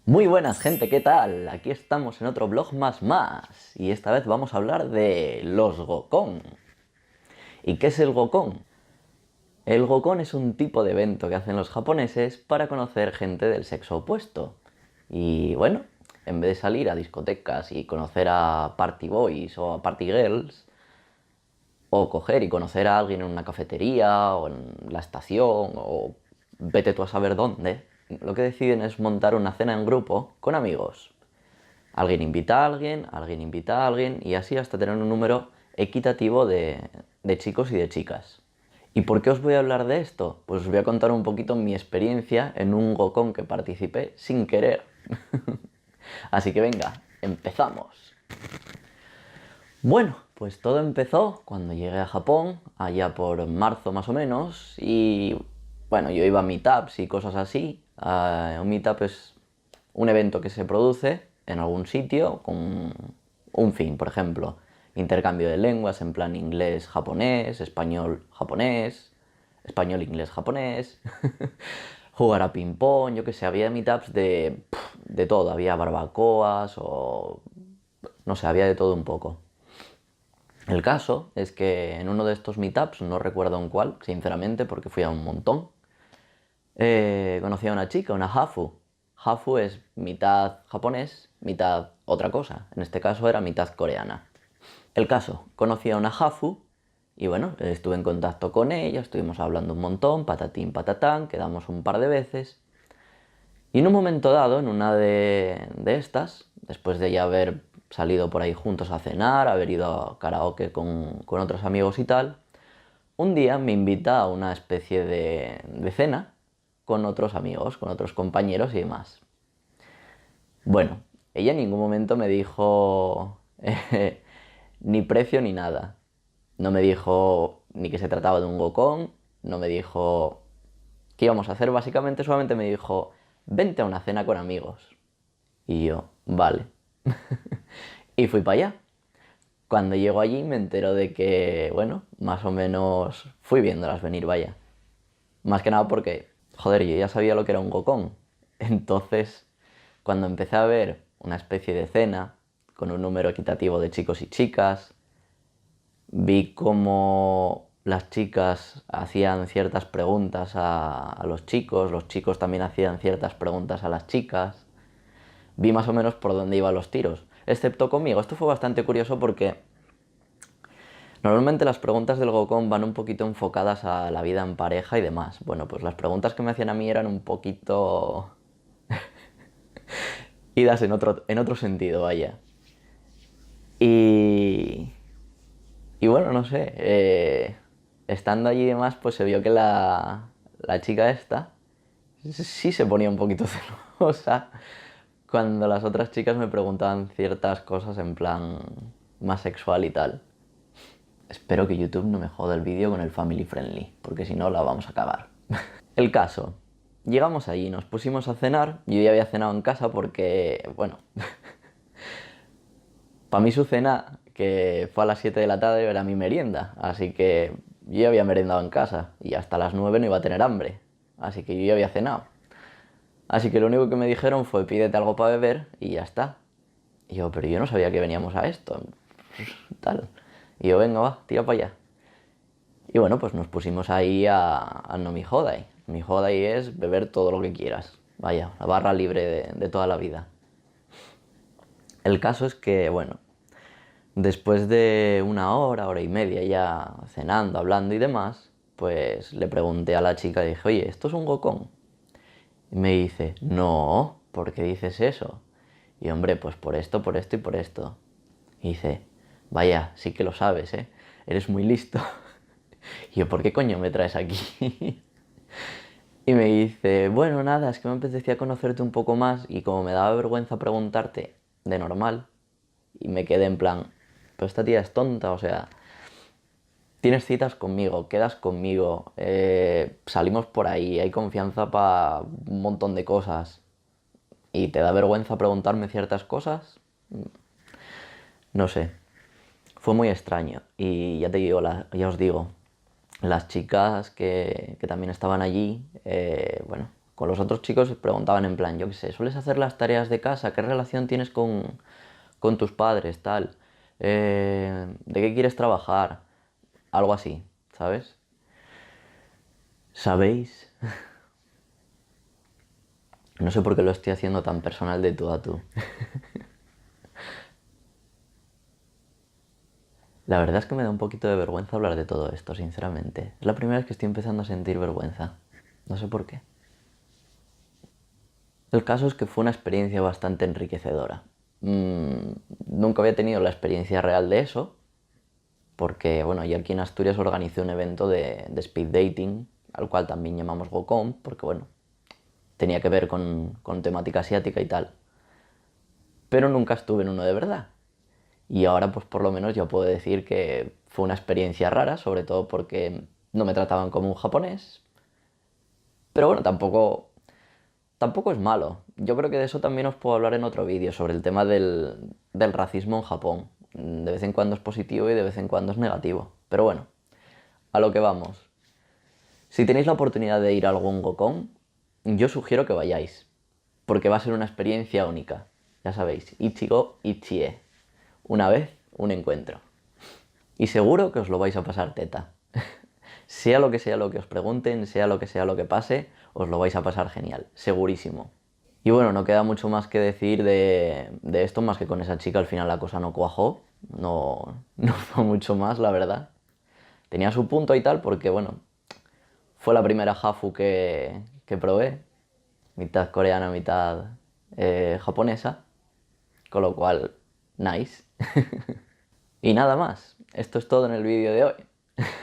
Muy buenas gente, ¿qué tal? Aquí estamos en otro vlog más y esta vez vamos a hablar de los Gokon. ¿Y qué es el Gokon? El Gokon es un tipo de evento que hacen los japoneses para conocer gente del sexo opuesto. Y bueno, en vez de salir a discotecas y conocer a party boys o a party girls, o coger y conocer a alguien en una cafetería o en la estación o vete tú a saber dónde, lo que deciden es montar una cena en grupo con amigos. Alguien invita a alguien, alguien invita a alguien y así hasta tener un número equitativo de chicos y de chicas. ¿Y por qué os voy a hablar de esto? Pues os voy a contar un poquito mi experiencia en un Gokon que participé sin querer. Así que venga, empezamos. Bueno, pues todo empezó cuando llegué a Japón, allá por marzo más o menos, y bueno, yo iba a meetups y cosas así. Un meetup es un evento que se produce en algún sitio con un fin, por ejemplo, intercambio de lenguas en plan inglés-japonés, español-japonés, español-inglés-japonés, jugar a ping-pong, yo que sé, había meetups de todo, había barbacoas o no sé, había de todo un poco. El caso es que en uno de estos meetups, no recuerdo en cuál, sinceramente, porque fui a un montón, conocí a una chica, una Hafu. Hafu es mitad japonés, mitad otra cosa. En este caso era mitad coreana. El caso, conocí a una Hafu y bueno, estuve en contacto con ella, estuvimos hablando un montón, patatín patatán, quedamos un par de veces. Y en un momento dado, en una de estas, después de ya haber salido por ahí juntos a cenar, haber ido a karaoke con otros amigos y tal, un día me invita a una especie de cena con otros amigos, con otros compañeros y demás. Bueno, ella en ningún momento me dijo ni precio ni nada. No me dijo ni que se trataba de un gokón, no me dijo qué íbamos a hacer, básicamente solamente me dijo, vente a una cena con amigos. Y yo, vale. Y fui para allá. Cuando llego allí me entero de que, bueno, más o menos fui viéndolas venir, vaya. Más que nada porque, joder, yo ya sabía lo que era un gokón. Entonces, cuando empecé a ver una especie de cena con un número equitativo de chicos y chicas, vi cómo las chicas hacían ciertas preguntas a los chicos también hacían ciertas preguntas a las chicas, vi más o menos por dónde iban los tiros. Excepto conmigo, esto fue bastante curioso porque normalmente las preguntas del Gokon van un poquito enfocadas a la vida en pareja y demás. Bueno, pues las preguntas que me hacían a mí eran un poquito idas en otro sentido, vaya. Y, y bueno, no sé, estando allí y demás, pues se vio que la chica esta sí se ponía un poquito celosa cuando las otras chicas me preguntaban ciertas cosas en plan más sexual y tal. Espero que YouTube no me joda el vídeo con el family friendly, porque si no la vamos a acabar. El caso, llegamos allí, nos pusimos a cenar, yo ya había cenado en casa porque, bueno, para mí su cena, que fue a las 7 de la tarde, era mi merienda, así que yo ya había merendado en casa y hasta las 9 no iba a tener hambre, así que yo ya había cenado. Así que lo único que me dijeron fue pídete algo para beber y ya está. Y yo, pero yo no sabía que veníamos a esto, tal. Y yo, venga, va, tira para allá. Y bueno, pues nos pusimos ahí a no mi jodai. Mi jodai es beber todo lo que quieras. Vaya, la barra libre de toda la vida. El caso es que, bueno, después de una hora y media ya cenando, hablando y demás, pues le pregunté a la chica, dije, oye, ¿esto es un gokón? Y me dice, no, ¿por qué dices eso? Y hombre, pues por esto y por esto. Y dice, vaya, sí que lo sabes, ¿eh? Eres muy listo. Y yo, ¿por qué coño me traes aquí? Y me dice, bueno, nada, es que me apetecía conocerte un poco más y como me daba vergüenza preguntarte de normal, y me quedé en plan, pero esta tía es tonta, o sea, tienes citas conmigo, quedas conmigo, salimos por ahí, hay confianza para un montón de cosas y te da vergüenza preguntarme ciertas cosas, no sé, fue muy extraño. Y ya te digo, ya os digo, las chicas que también estaban allí, bueno, Con los otros chicos preguntaban en plan, yo qué sé, ¿sueles hacer las tareas de casa? ¿Qué relación tienes con tus padres? Tal. ¿De qué quieres trabajar? Algo así, ¿sabes? ¿Sabéis? No sé por qué lo estoy haciendo tan personal de tú a tú. La verdad es que me da un poquito de vergüenza hablar de todo esto, sinceramente. Es la primera vez que estoy empezando a sentir vergüenza. No sé por qué. El caso es que fue una experiencia bastante enriquecedora. Nunca había tenido la experiencia real de eso, porque bueno, yo aquí en Asturias organicé un evento de speed dating, al cual también llamamos GoCon, porque bueno, tenía que ver con temática asiática y tal. Pero nunca estuve en uno de verdad. Y ahora pues por lo menos ya puedo decir que fue una experiencia rara, sobre todo porque no me trataban como un japonés. Pero bueno, tampoco es malo. Yo creo que de eso también os puedo hablar en otro vídeo, sobre el tema del racismo en Japón. De vez en cuando es positivo y de vez en cuando es negativo. Pero bueno, a lo que vamos. Si tenéis la oportunidad de ir a algún Gokon, yo sugiero que vayáis, porque va a ser una experiencia única. Ya sabéis, Ichigo Ichie. Una vez, un encuentro. Y seguro que os lo vais a pasar teta. Sea lo que os pregunten, sea lo que pase, os lo vais a pasar genial, segurísimo. Y bueno, no queda mucho más que decir de esto, más que con esa chica al final la cosa no cuajó, no fue mucho más, la verdad. Tenía su punto y tal, porque bueno, fue la primera Hafu que probé, mitad coreana, mitad japonesa, con lo cual, nice. Y nada más, esto es todo en el vídeo de hoy.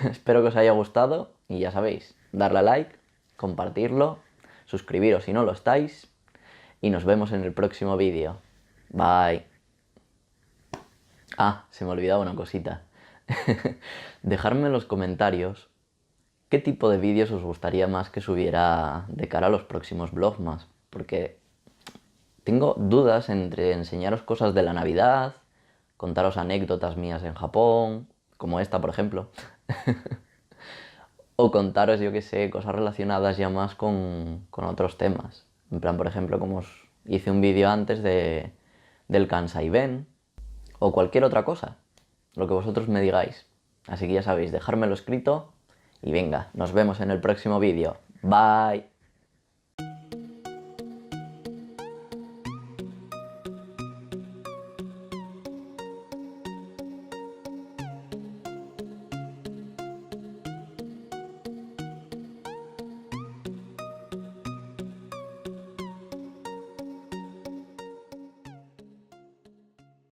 Espero que os haya gustado y ya sabéis, darle a like, compartirlo, suscribiros si no lo estáis y nos vemos en el próximo vídeo. Bye. Ah, se me olvidaba una cosita. Dejadme en los comentarios qué tipo de vídeos os gustaría más que subiera de cara a los próximos vlogmas, porque tengo dudas entre enseñaros cosas de la Navidad, contaros anécdotas mías en Japón, como esta por ejemplo, o contaros, yo qué sé, cosas relacionadas ya más con otros temas. En plan, por ejemplo, como os hice un vídeo antes del Kansai Ben, o cualquier otra cosa, lo que vosotros me digáis. Así que ya sabéis, dejármelo escrito y venga, nos vemos en el próximo vídeo. Bye.